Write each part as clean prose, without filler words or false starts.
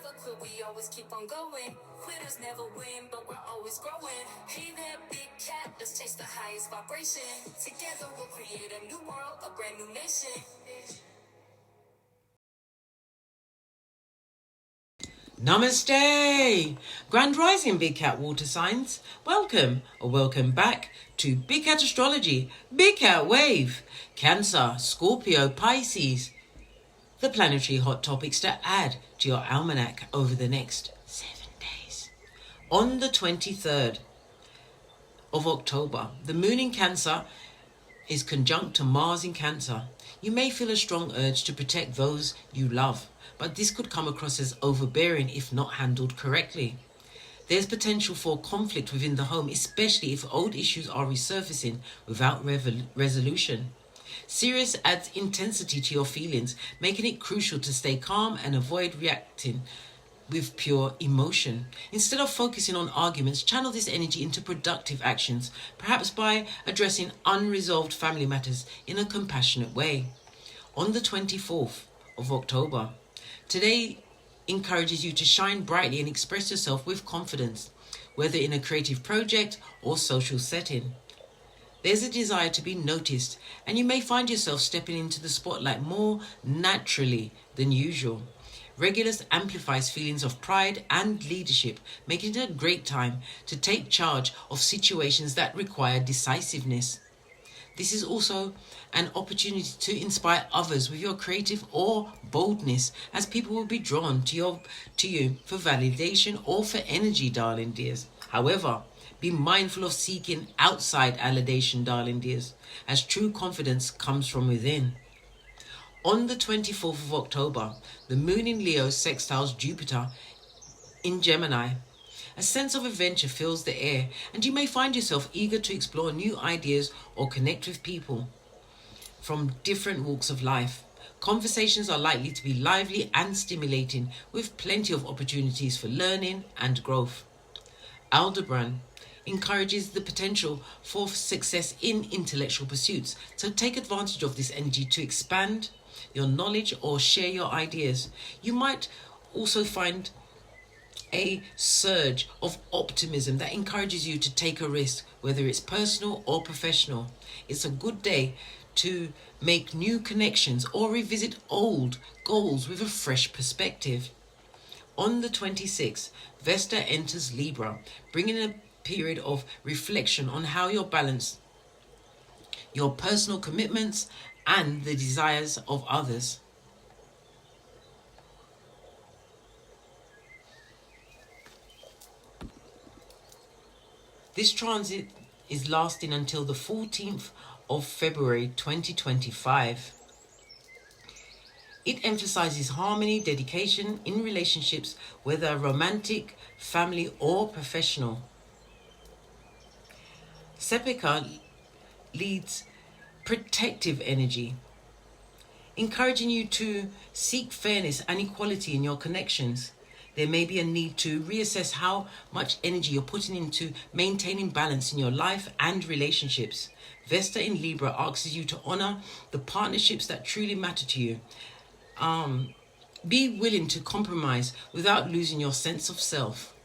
never quit, we always keep on going. Quitters never win, but we're always growing. Hey there, big cat, let's chase the highest vibration. Together we'll create a new world, a brand new nation. Namaste! Grand Rising Big Cat Water Signs. Welcome or welcome back to Big Cat Astrology, Big Cat Wave, Cancer, Scorpio, Pisces. The planetary hot topics to add to your almanac over the next 7 days. On the 23rd of October, the moon in Cancer is conjunct to Mars in Cancer. You may feel a strong urge to protect those you love, but this could come across as overbearing if not handled correctly. There's potential for conflict within the home, especially if old issues are resurfacing without resolution. Sirius adds intensity to your feelings, making it crucial to stay calm and avoid reacting with pure emotion. Instead of focusing on arguments, channel this energy into productive actions, perhaps by addressing unresolved family matters in a compassionate way. On the 24th of October, today encourages you to shine brightly and express yourself with confidence, whether in a creative project or social setting. There's a desire to be noticed, and you may find yourself stepping into the spotlight more naturally than usual. Regulus amplifies feelings of pride and leadership, making it a great time to take charge of situations that require decisiveness. This is also an opportunity to inspire others with your creative or boldness, as people will be drawn to you for validation or for energy, darling dears. However, be mindful of seeking outside validation, darling dears, as true confidence comes from within. On the 24th of October, the moon in Leo sextiles Jupiter in Gemini. A sense of adventure fills the air, and you may find yourself eager to explore new ideas or connect with people from different walks of life. Conversations are likely to be lively and stimulating, with plenty of opportunities for learning and growth. Aldebaran encourages the potential for success in intellectual pursuits, so take advantage of this energy to expand your knowledge or share your ideas. You might also find a surge of optimism that encourages you to take a risk, whether it's personal or professional. It's a good day to make new connections or revisit old goals with a fresh perspective. On the 26th, Vesta enters Libra, bringing a period of reflection on how you balance your personal commitments and the desires of others. This transit is lasting until the 14th of February 2025. It emphasizes harmony, dedication in relationships, whether romantic, family, or professional. Sepika leads protective energy, encouraging you to seek fairness and equality in your connections. There may be a need to reassess how much energy you're putting into maintaining balance in your life and relationships. Vesta in Libra asks you to honor the partnerships that truly matter to you. Be willing to compromise without losing your sense of self.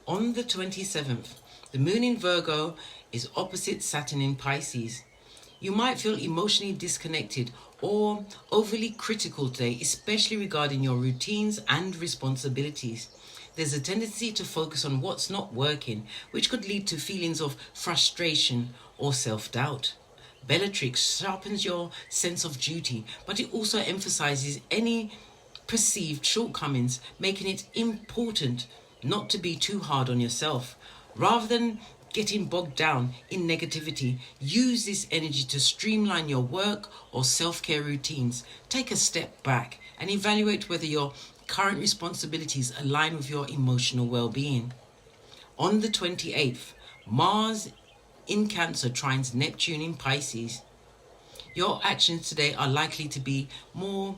On the 27th, the moon in Virgo is opposite Saturn in Pisces. You might feel emotionally disconnected or overly critical today, especially regarding your routines and responsibilities. There's a tendency to focus on what's not working, which could lead to feelings of frustration or self-doubt. Bellatrix sharpens your sense of duty, but it also emphasizes any perceived shortcomings, making it important not to be too hard on yourself. Rather than getting bogged down in negativity, use this energy to streamline your work or self-care routines. Take a step back and evaluate whether your current responsibilities align with your emotional well-being. On the 28th, Mars in Cancer trines Neptune in Pisces. Your actions today are likely to be more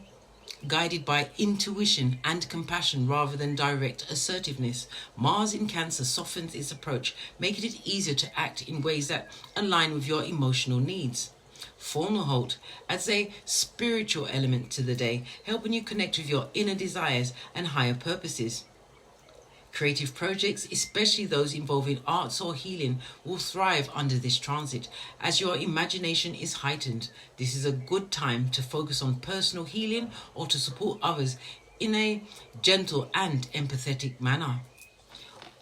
guided by intuition and compassion rather than direct assertiveness. Mars in Cancer softens its approach, making it easier to act in ways that align with your emotional needs. Formalholt adds a spiritual element to the day, helping you connect with your inner desires and higher purposes. Creative projects, especially those involving arts or healing, will thrive under this transit as your imagination is heightened. This is a good time to focus on personal healing or to support others in a gentle and empathetic manner.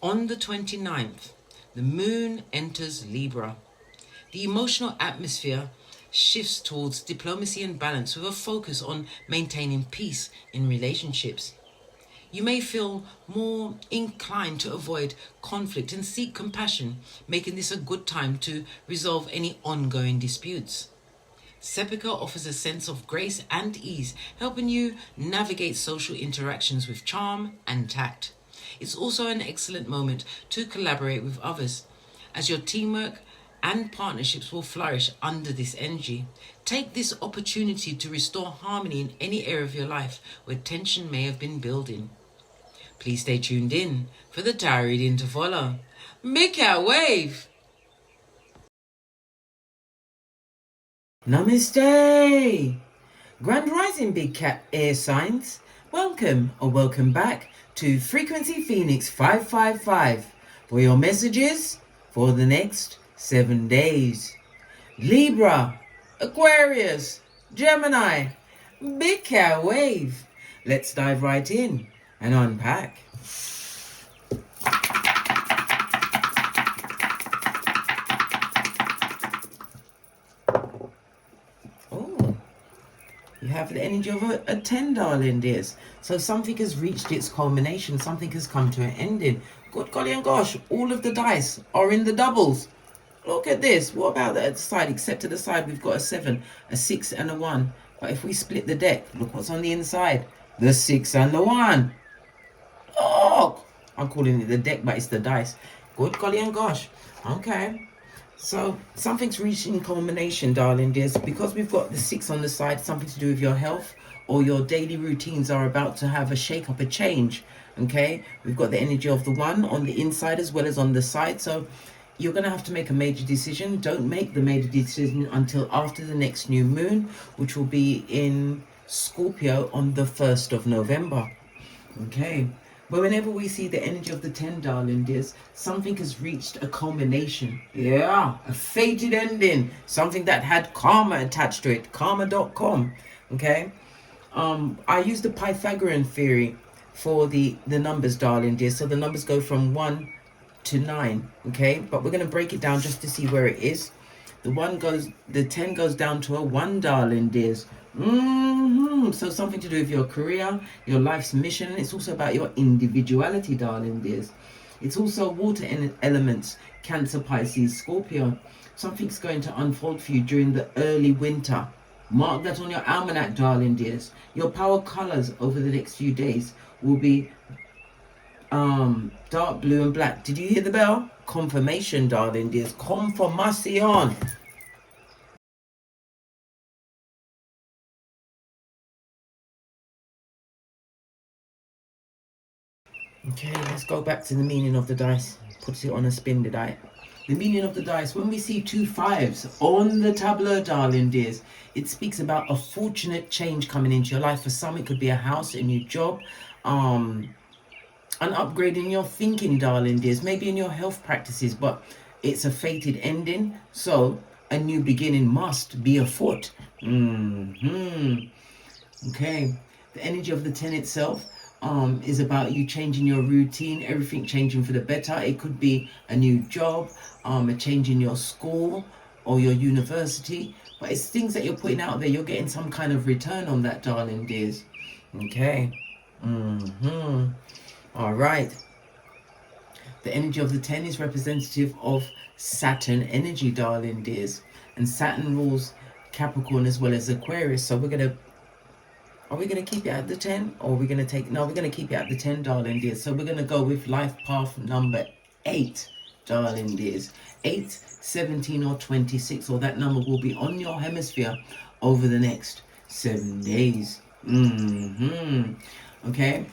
On the 29th, the moon enters Libra. The emotional atmosphere shifts towards diplomacy and balance with a focus on maintaining peace in relationships. You may feel more inclined to avoid conflict and seek compassion, making this a good time to resolve any ongoing disputes. Sepika offers a sense of grace and ease, helping you navigate social interactions with charm and tact. It's also an excellent moment to collaborate with others, as your teamwork and partnerships will flourish under this energy. Take this opportunity to restore harmony in any area of your life where tension may have been building. Please stay tuned in for the tarot reading to follow. Big Cat Wave! Namaste! Grand Rising Big Cat Air Signs. Welcome or welcome back to Frequency Phoenix 555 for your messages for the next 7 days. Libra, Aquarius, Gemini, Big Cat Wave. Let's dive right in and unpack. Oh, you have the energy of a 10, darling dears. So something has reached its culmination. Something has come to an ending. Good golly and gosh, all of the dice are in the doubles. Look at this. What about that side? Except to the side, we've got a 7, a 6, and a 1. But if we split the deck, look what's on the inside. The 6 and the 1. Oh, I'm calling it the deck, but it's the dice. Good golly and gosh. Okay. So something's reaching culmination, darling dears, because we've got the 6 on the side, something to do with your health or your daily routines are about to have a shake up, a change. Okay. We've got the energy of the 1 on the inside as well as on the side. So you're going to have to make a major decision. Don't make the major decision until after the next new moon, which will be in Scorpio on the 1st of November. Okay. But whenever we see the energy of the 10, darling dears, something has reached a culmination. Yeah, a fated ending. Something that had karma attached to it. Karma.com. Okay. I use the Pythagorean theory for the numbers, darling dears. So the numbers go from 1 to 9. Okay. But we're going to break it down just to see where it is. The 10 goes down to a 1, darling dears. So something to do with your career, your life's mission. It's also about your individuality, darling dears. It's also water elements, Cancer, Pisces, Scorpio. Something's going to unfold for you during the early winter. Mark that on your almanac, darling dears. Your power colors over the next few days will be dark blue and black. Did you hear the bell? Confirmation, darling dears. Confirmation. Okay, let's go back to the meaning of the dice. Puts it on a spin, the die. The meaning of the dice. When we see 2 5s on the tableau, darling dears, it speaks about a fortunate change coming into your life. For some, it could be a house, a new job, an upgrade in your thinking, darling dears. Maybe in your health practices, but it's a fated ending. So a new beginning must be afoot. Okay, the energy of the 10 itself is about you changing your routine, everything changing for the better. It could be a new job, a change in your school or your university, but it's things that you're putting out there. You're getting some kind of return on that, darling dears. Okay. All right. The energy of the 10 is representative of Saturn energy, darling dears, and Saturn rules Capricorn as well as Aquarius. So are we going to keep it at the 10? Or are we going to no, we're going to keep it at the 10, darling dears. So we're going to go with life path number 8, darling dears. 8, 17 or 26, or that number will be on your hemisphere over the next 7 days. Okay.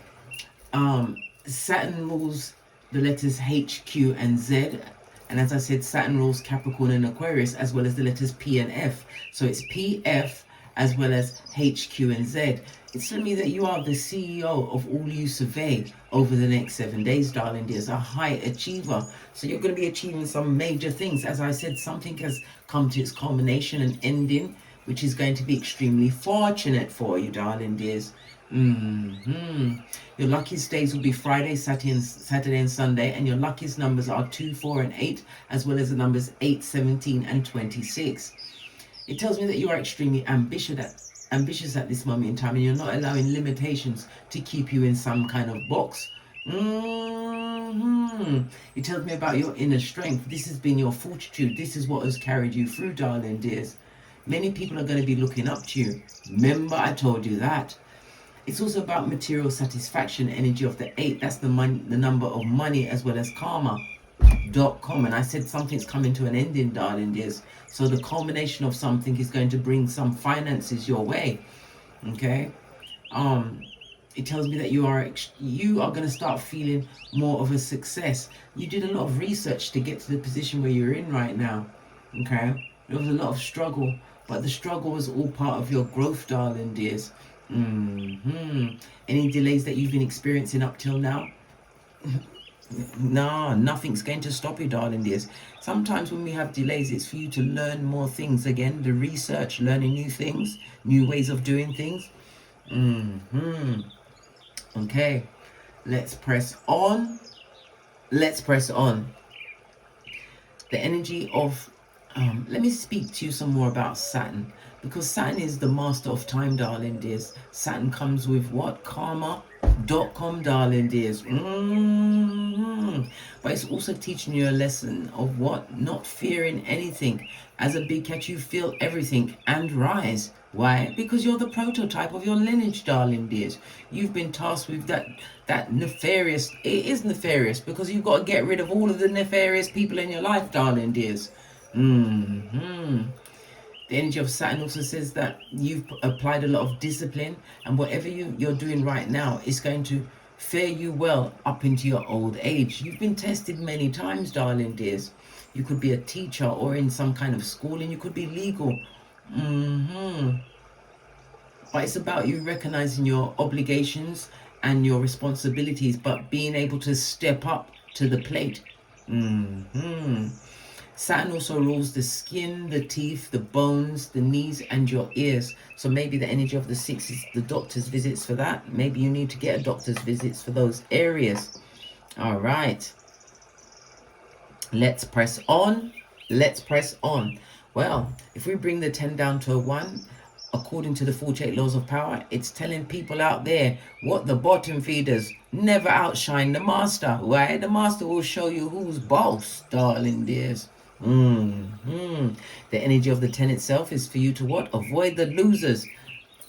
Saturn rules the letters H, Q, and Z. And as I said, Saturn rules Capricorn and Aquarius, as well as the letters P and F. So it's P, F, as well as H, Q, and Z. It's telling me that you are the CEO of all you survey over the next 7 days, darling dears. A high achiever. So you're going to be achieving some major things. As I said, something has come to its culmination and ending, which is going to be extremely fortunate for you, darling dears. Your luckiest days will be Friday, Saturday and Sunday, and your luckiest numbers are 2, 4, and 8, as well as the numbers 8, 17, and 26. It tells me that you are extremely ambitious at this moment in time, and you're not allowing limitations to keep you in some kind of box. It tells me about your inner strength. This has been your fortitude. This is what has carried you through, darling dears. Many people are going to be looking up to you. Remember, I told you that. It's also about material satisfaction, energy of the 8. That's the number of money, as well as karma.com. And I said something's coming to an ending, darling dears. So the culmination of something is going to bring some finances your way. Okay. It tells me that you are going to start feeling more of a success. You did a lot of research to get to the position where you're in right now. Okay. There was a lot of struggle, but the struggle was all part of your growth, darling dears. Any delays that you've been experiencing up till now? No, nothing's going to stop you, darling dears. Sometimes when we have delays, it's for you to learn more things. Again, the research, learning new things, new ways of doing things. Okay, let's press on. Let's press on. The energy of let me speak to you some more about Saturn, because Saturn is the master of time, darling dears. Saturn comes with what? Karma.com, darling dears. But it's also teaching you a lesson of what? Not fearing anything. As a big cat, you feel everything and rise. Why? Because you're the prototype of your lineage, darling dears. You've been tasked with that nefarious. It is nefarious because you've got to get rid of all of the nefarious people in your life, darling dears. The energy of Saturn also says that you've applied a lot of discipline, and whatever you're doing right now is going to fare you well up into your old age. You've been tested many times, darling dears. You could be a teacher or in some kind of school, and you could be legal. But it's about you recognizing your obligations and your responsibilities, but being able to step up to the plate. Saturn also rules the skin, the teeth, the bones, the knees, and your ears. So maybe the energy of the 6 is the doctor's visits for that. Maybe you need to get a doctor's visits for those areas. All right. Let's press on. Let's press on. Well, if we bring the 10 down to a 1, according to the 48 laws of power, it's telling people out there what the bottom feeders never outshine the master. Why? The master will show you who's boss, darling dears. The energy of the 10 itself is for you to what? Avoid the losers.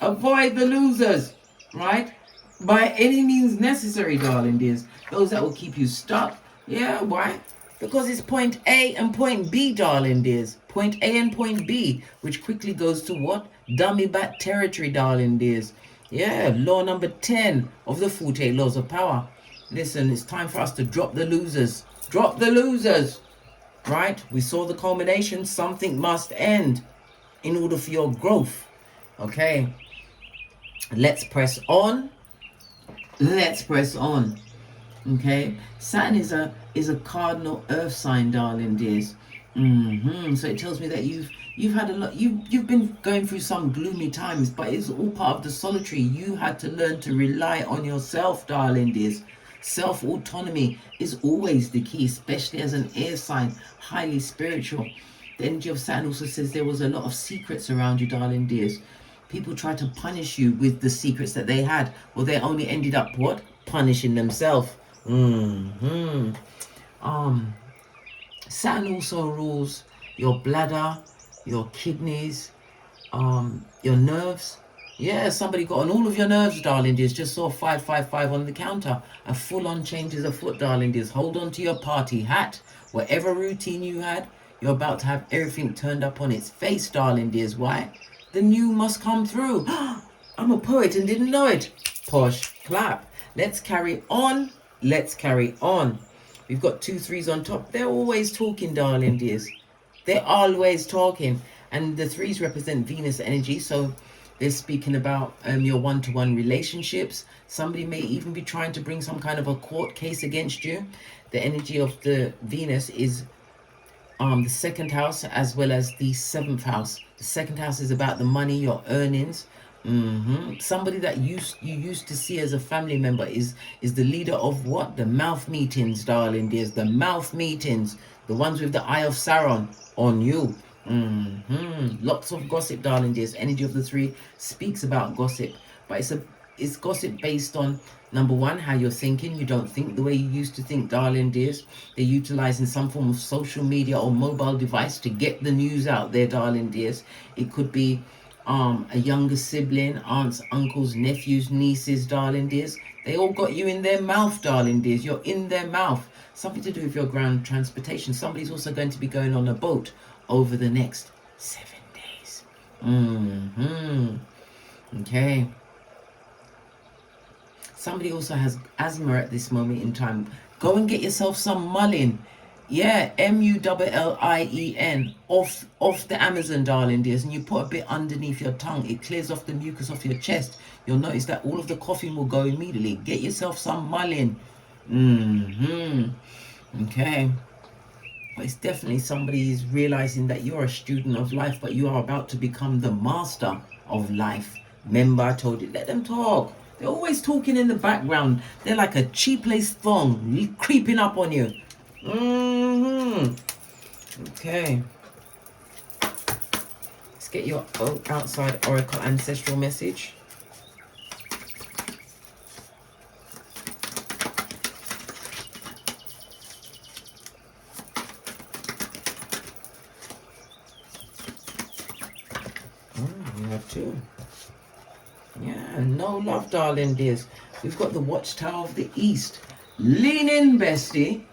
Avoid the losers, right? By any means necessary, darling dears. Those that will keep you stuck. Yeah, why? Because it's point A and point B, darling dears. Point A and point B, which quickly goes to what? Dummy bat territory, darling dears. Yeah, law number 10 of the 48 laws of power. Listen, it's time for us to drop the losers. Drop the losers. Right? We saw the culmination. Something must end in order for your growth. Okay. Let's press on. Let's press on. Okay. Saturn is a cardinal earth sign, darling dears. So it tells me that you've had a lot. You've been going through some gloomy times, but it's all part of the solitary. You had to learn to rely on yourself, darling dears. Self-autonomy is always the key, especially as an air sign, highly spiritual. The energy of Saturn also says there was a lot of secrets around you, darling dears. People tried to punish you with the secrets that they had. Well, they only ended up what? Punishing themselves. Saturn also rules your bladder, your kidneys, your nerves. Yeah, somebody got on all of your nerves, darling dears. Just saw 555 on the counter. A full-on change is afoot, darling dears. Hold on to your party hat. Whatever routine you had, you're about to have everything turned up on its face, darling dears. Why? The new must come through. I'm a poet and didn't know it. Posh clap. Let's carry on. Let's carry on. We've got 2 3s on top. They're always talking, darling dears. They're always talking. And the 3s represent Venus energy. So they're speaking about your one-to-one relationships. Somebody may even be trying to bring some kind of a court case against you. The energy of the Venus is the 2nd house as well as the 7th house. The 2nd house is about the money, your earnings. Somebody that you used to see as a family member is the leader of what? The mouth meetings, darling dears. The mouth meetings. The ones with the eye of Sauron on you. Lots of gossip, darling dears. Energy of the 3 speaks about gossip, but it's gossip based on, number 1, how you're thinking. You don't think the way you used to think, darling dears. They're utilizing some form of social media or mobile device to get the news out there, darling dears. It could be a younger sibling, aunts, uncles, nephews, nieces, darling dears. They all got you in their mouth, darling dears. You're in their mouth. Something to do with your ground transportation. Somebody's also going to be going on a boat over the next 7 days. Okay. Somebody also has asthma at this moment in time. Go and get yourself some mullein. Yeah, Mullien off the Amazon, darling dears, and you put a bit underneath your tongue. It clears off the mucus off your chest. You'll notice that all of the coughing will go immediately. Get yourself some mullein. Okay. But it's definitely somebody is realizing that you're a student of life, but you are about to become the master of life. Remember, I told you, let them talk. They're always talking in the background. They're like a cheap lace thong creeping up on you. Okay. Let's get your outside oracle ancestral message. We have 2. Yeah, no love, darling dears. We've got the Watchtower of the East. Lean in, bestie.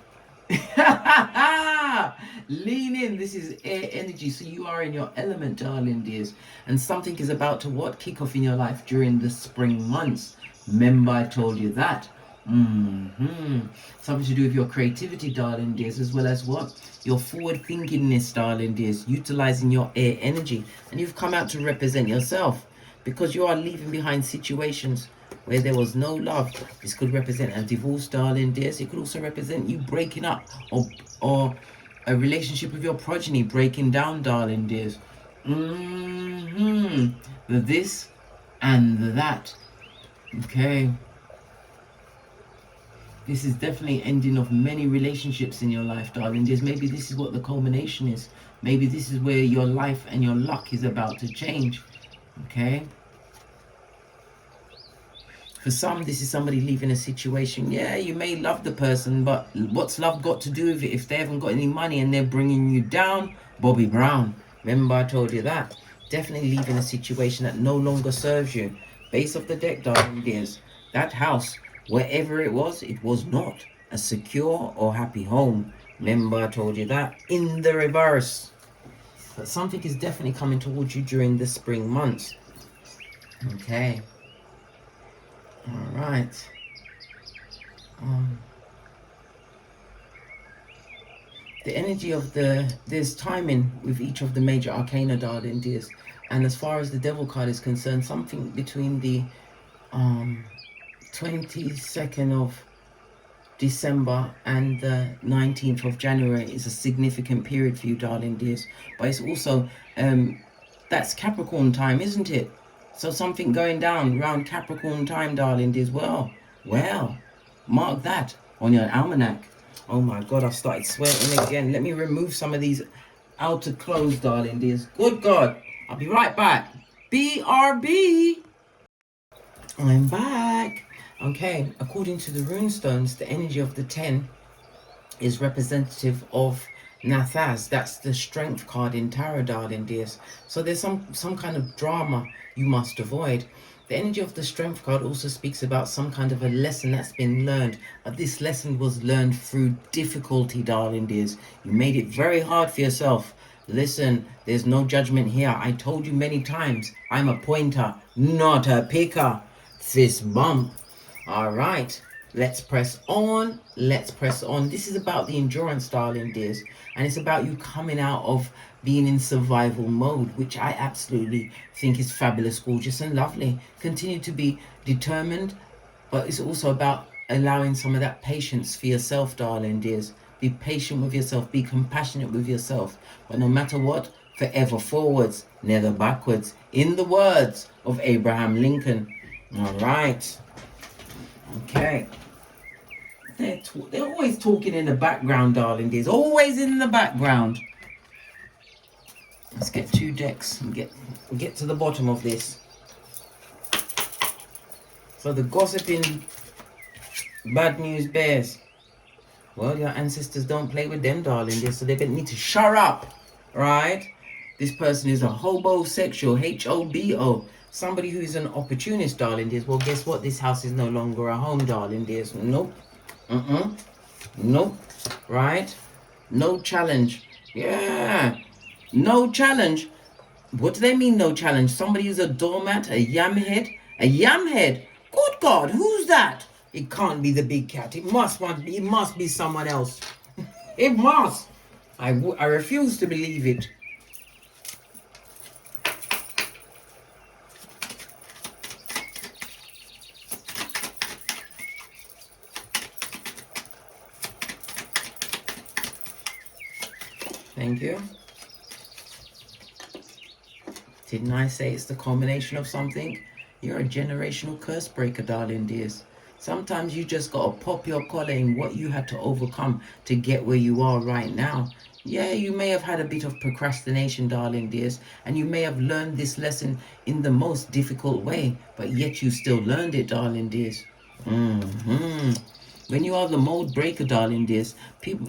Lean in. This is air energy, so you are in your element, darling dears, and something is about to what? Kick off in your life during the spring months. Remember, I told you that. Something to do with your creativity, darling dears, as well as what? Your forward thinkingness, darling dears, utilizing your air energy. And you've come out to represent yourself, because you are leaving behind situations where there was no love. This could represent a divorce, darling dears. It could also represent you breaking up, or a relationship with your progeny breaking down, darling dears. The this and the that. Okay. This is definitely ending of many relationships in your life, darling dears. Maybe this is what the culmination is. Maybe this is where your life and your luck is about to change. Okay. For some, this is somebody leaving a situation. Yeah, you may love the person, but what's love got to do with it if they haven't got any money and they're bringing you down? Bobby Brown. Remember, I told you that. Definitely leaving a situation that no longer serves you. Base of the deck, darling dears. That house, wherever it was not a secure or happy home. Remember, I told you that. In the reverse. But something is definitely coming towards you during the spring months. Okay. All right. The energy of there's timing with each of the major arcana, darling dears. And as far as the devil card is concerned, something between the 22nd of December and the 19th of January is a significant period for you, darling dears. But it's also, that's Capricorn time, isn't it? So something going down around Capricorn time, darling dears. Well, mark that on your almanac. Oh my God, I've started sweating again. Let me remove some of these outer clothes, darling dears. Good God. I'll be right back. BRB. I'm back. Okay, according to the runestones, the energy of the 10 is representative of Nathaz. That's the strength card in tarot, darling dears. So there's some kind of drama you must avoid. The energy of the strength card also speaks about some kind of a lesson that's been learned, but this lesson was learned through difficulty, darling dears. You made it very hard for yourself. Listen, there's no judgment here. I told you many times, I'm a pointer, not a picker. Fist bump. All right. Let's press on. Let's press on. This is about the endurance, darling dears. And it's about you coming out of being in survival mode, which I absolutely think is fabulous, gorgeous, and lovely. Continue to be determined, but it's also about allowing some of that patience for yourself, darling dears. Be patient with yourself. Be compassionate with yourself. But no matter what, forever forwards, never backwards. In the words of Abraham Lincoln. All right. Okay. They're always talking in the background, darling dears. Always in the background. Let's get 2 decks and get to the bottom of this. So the gossiping bad news bears. Well, your ancestors don't play with them, darling dears, so they need to shut up, right? This person is a hobosexual, H-O-B-O. Somebody who is an opportunist, darling dears. Well, guess what? This house is no longer a home, darling dears. Nope. Nope. Right? No challenge. Yeah. No challenge. What do they mean, no challenge? Somebody who's a doormat, a yamhead? A yamhead? Good God, who's that? It can't be the big cat. It must be someone else. It must. I refuse to believe it. Thank you. Didn't I say it's the combination of something? You're a generational curse breaker, darling dears. Sometimes you just gotta pop your collar in what you had to overcome to get where you are right now. Yeah, you may have had a bit of procrastination, darling dears, and you may have learned this lesson in the most difficult way, but yet you still learned it, darling dears. When you are the mold breaker, darling dears, people,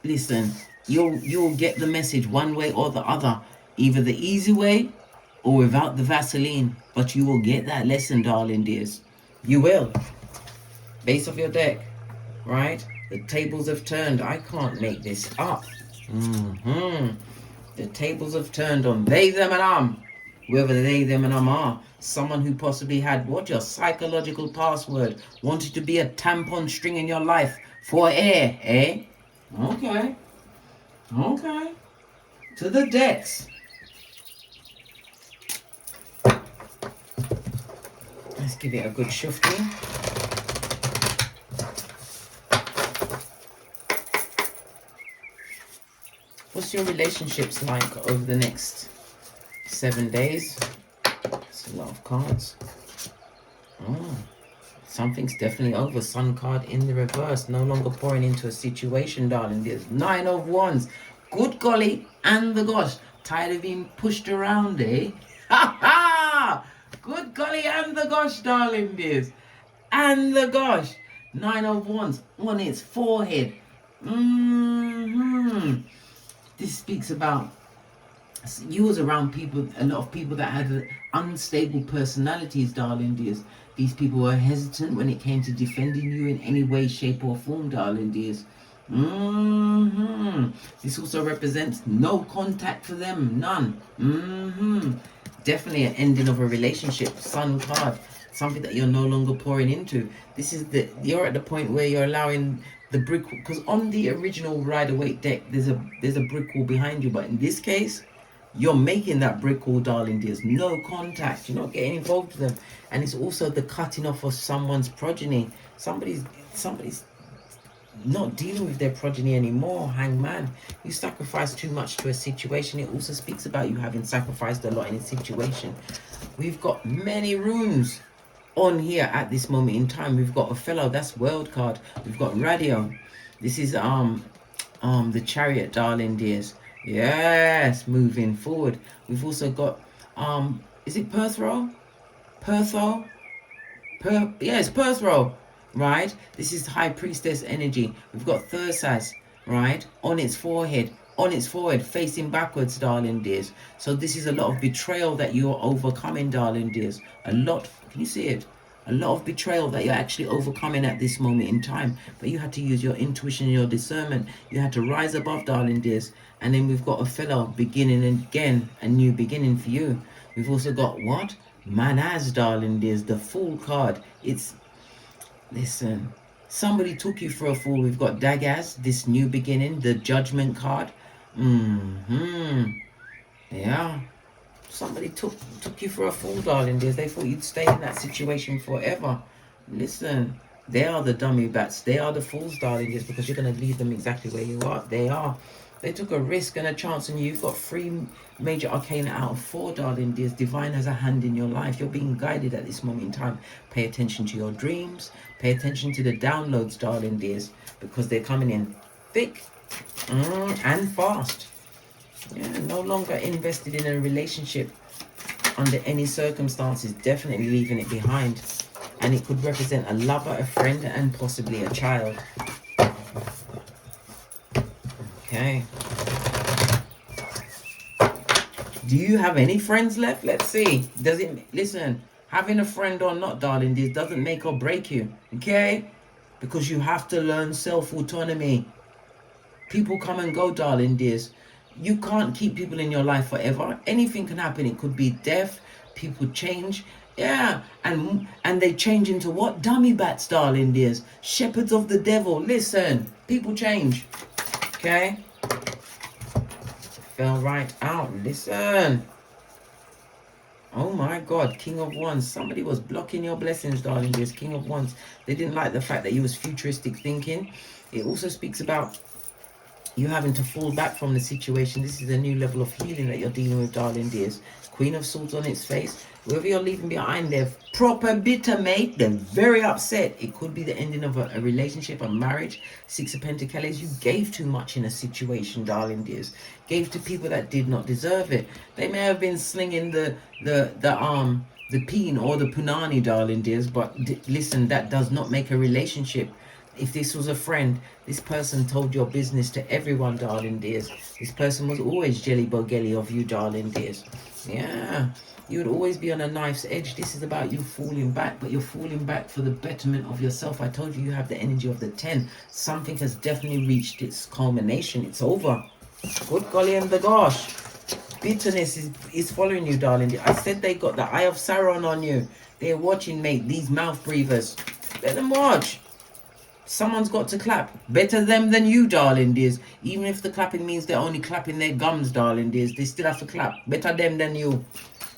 listen, you'll get the message one way or the other, either the easy way or without the Vaseline, but you will get that lesson, darling dears. You will. Base of your deck, right? The tables have turned. I can't make this up. The tables have turned on they, them, and whoever they, them, and are. Someone who possibly had what your psychological password, wanted to be a tampon string in your life for air, eh? Okay. To the decks. Let's give it a good shifting. What's your relationships like over the next 7 days? That's a lot of cards. Something's definitely over. Sun card in the reverse. No longer pouring into a situation, darling. There's 9 of Wands. Good golly and the gosh. Tired of being pushed around, eh? Ha ha! Good golly and the gosh, darling dears. And the gosh. 9 of Wands on its forehead. This speaks about you was around people, a lot of people that had unstable personalities, darling dears. These people were hesitant when it came to defending you in any way, shape or form, darling dears. This also represents no contact for them, none. Definitely an ending of a relationship. Sun card, something that you're no longer pouring into. This is you're at the point where you're allowing the brick, because on the original Rider-Waite deck there's a brick wall behind you, but in this case you're making that brick wall, darling dears. No contact. You're not getting involved with them. And it's also the cutting off of someone's progeny. Somebody's not dealing with their progeny anymore. Hangman. You sacrifice too much to a situation. It also speaks about you having sacrificed a lot in a situation. We've got many runes on here at this moment in time. We've got Othello, that's world card. We've got Radio. This is the Chariot, darling dears. Yes, moving forward. We've also got is it Perthro? Yes, Perthro, right? This is High Priestess energy. We've got Thursas, right? On its forehead, facing backwards, darling dears. So this is a lot of betrayal that you're overcoming, darling dears. Can you see it? A lot of betrayal that you're actually overcoming at this moment in time. But you had to use your intuition and your discernment. You had to rise above, darling dears. And then we've got Othello, beginning again, a new beginning for you. We've also got what? Manaz, darling dears, the Fool card. It's Listen, somebody took you for a fool. We've got Dagaz, this new beginning, the judgment card. Yeah. Somebody took you for a fool, darling dears. They thought you'd stay in that situation forever. Listen, they are the dummy bats. They are the fools, darling dears, because you're going to leave them exactly where you are. They are. They took a risk and a chance on you. You've got 3 major arcana out of 4, darling dears. Divine has a hand in your life. You're being guided at this moment in time. Pay attention to your dreams. Pay attention to the downloads, darling dears, because they're coming in thick and fast. Yeah, no longer invested in a relationship under any circumstances. Definitely leaving it behind. And it could represent a lover, a friend, and possibly a child. Okay. Do you have any friends left? Let's see. Does it... Listen, having a friend or not, darling, this doesn't make or break you. Okay? Because you have to learn self-autonomy. People come and go, darling dears. You can't keep people in your life forever. Anything can happen. It could be death. People change. Yeah. And they change into what? Dummy bats, darling dears. Shepherds of the devil. Listen. People change. Okay? Fell right out. Listen. Oh my God. King of Wands. Somebody was blocking your blessings, darling dears. King of Wands. They didn't like the fact that you was futuristic thinking. It also speaks about you having to fall back from the situation. This is a new level of healing that you're dealing with, darling dears. Queen of Swords on its face. Whoever you're leaving behind, they're proper bitter, mate. They're very upset. It could be the ending of a relationship, a marriage. 6 of Pentacles. You gave too much in a situation, darling dears. Gave to people that did not deserve it. They may have been slinging the peen or the punani, darling dears. But listen, that does not make a relationship. If this was a friend, this person told your business to everyone, darling dears. This person was always jelly bogelly of you, darling dears. Yeah, you would always be on a knife's edge. This is about you falling back, but you're falling back for the betterment of yourself. I told you you have the energy of the 10. Something has definitely reached its culmination. It's over. Good golly and the gosh. Bitterness is following you, darling. I said they got the eye of Sauron on you. They're watching, mate, these mouth breathers. Let them watch. Someone's got to clap. Better them than you, darling dears. Even if the clapping means they're only clapping their gums, darling dears, they still have to clap. Better them than you.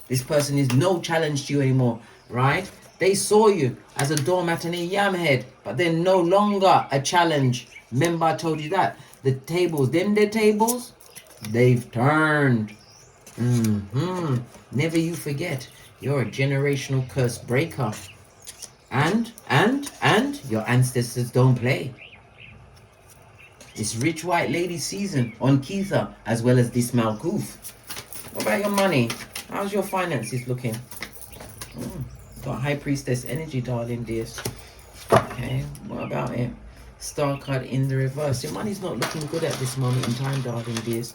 This person is no challenge to you anymore, right? They saw you as a doormat and a yam head, but they're no longer a challenge. Remember I told you that. The tables, their tables, they've turned. Never you forget, you're a generational curse breaker. And your ancestors don't play. It's rich white lady season on Keitha as well as this Malkuth. What about your money? How's your finances looking? Got High Priestess energy, darling dears. Okay, what about it? Star card in the reverse. Your money's not looking good at this moment in time, darling dears.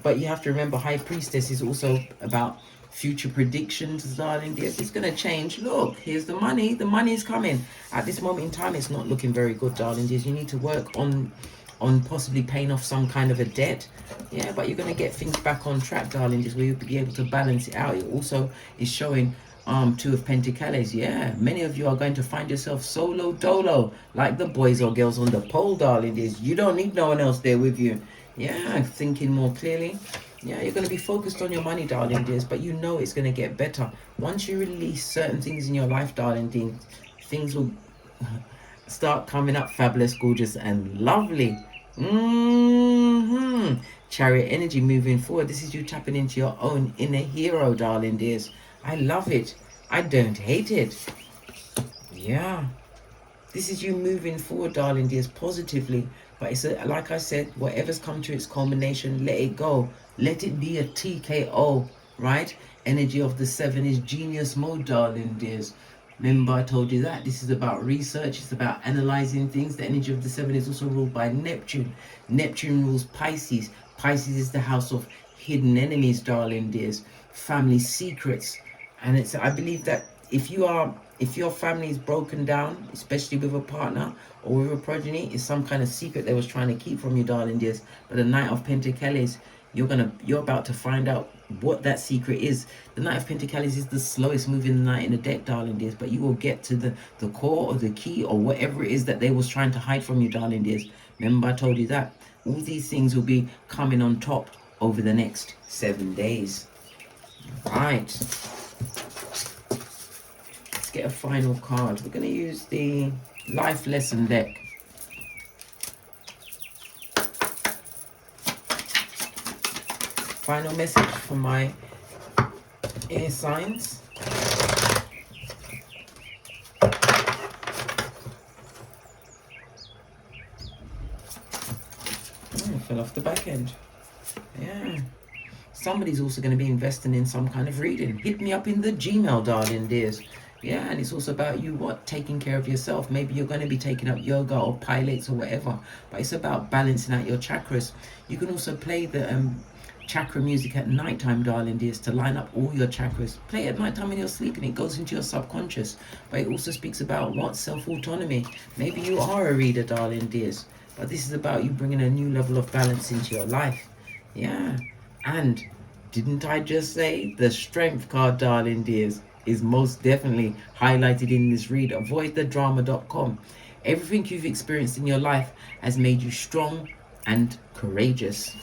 But you have to remember, High Priestess is also about future predictions, darling dears. It's going to change. Look, here's the money. The money is coming. At this moment in time, it's not looking very good, darling dears. You need to work on possibly paying off some kind of a debt. Yeah, but you're going to get things back on track, darling dears, where you'll be able to balance it out. It also is showing 2 of Pentacles. Yeah, many of you are going to find yourself solo dolo, like the boys or girls on the pole, darling dears. You don't need no one else there with you. Yeah, thinking more clearly. Yeah, you're going to be focused on your money, darling dears, but you know it's going to get better. Once you release certain things in your life, darling dears, things will start coming up fabulous, gorgeous, and lovely. Chariot energy moving forward. This is you tapping into your own inner hero, darling dears. I love it. I don't hate it. Yeah. This is you moving forward, darling dears, positively. But it's like I said, whatever's come to its culmination, let it go. Let it be a TKO, right? Energy of the 7 is genius mode, darling dears. Remember I told you that. This is about research. It's about analyzing things. The energy of the 7 is also ruled by Neptune. Neptune rules Pisces. Pisces is the house of hidden enemies, darling dears. Family secrets. And it's, I believe that if your family is broken down, especially with a partner or with a progeny, it's some kind of secret they was trying to keep from you, darling dears. But the Knight of Pentacles, you're about to find out what that secret is. The Knight of Pentacles is the slowest moving knight in the deck, darling dears, but you will get to the core or the key or whatever it is that they was trying to hide from you, darling dears. Remember I told you that all these things will be coming on top over the next 7 days. Right, let's get a final card. We're going to use the life lesson deck. Final message for my air signs. Fell off the back end. Yeah. Somebody's also going to be investing in some kind of reading. Hit me up in the Gmail, darling dears. Yeah, and it's also about you, taking care of yourself. Maybe you're going to be taking up yoga or pilates or whatever, but it's about balancing out your chakras. You can also play the chakra music at nighttime, darling dears, to line up all your chakras. Play it at nighttime when you're sleeping. It goes into your subconscious, but it also speaks about self-autonomy. Maybe you are a reader, darling dears, but this is about you bringing a new level of balance into your life. Yeah, and didn't I just say the strength card, darling dears, is most definitely highlighted in this read. Avoidthedrama.com. Everything you've experienced in your life has made you strong and courageous.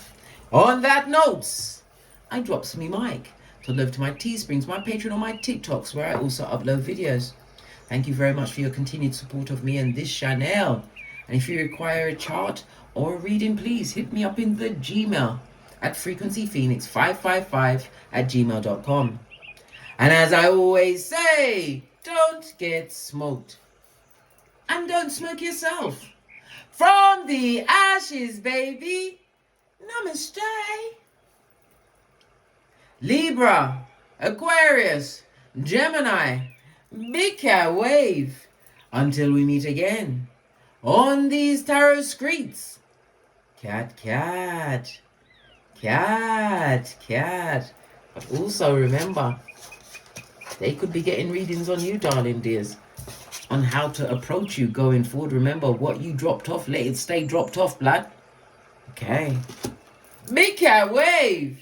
On that note, I drops me mic to love to my Teesprings, my Patreon, or my TikToks, where I also upload videos. Thank you very much for your continued support of me and this channel. And if you require a chart or a reading, please hit me up in the Gmail at frequencyphoenix555@gmail.com. And as I always say, don't get smoked. And don't smoke yourself. From the ashes, baby. Namaste. Libra, Aquarius, Gemini, big cat wave. Until we meet again on these tarot streets. Cat, cat, cat, cat. But also remember, they could be getting readings on you, darling dears, on how to approach you going forward. Remember, what you dropped off, let it stay dropped off, blood. Okay. Big cat wave.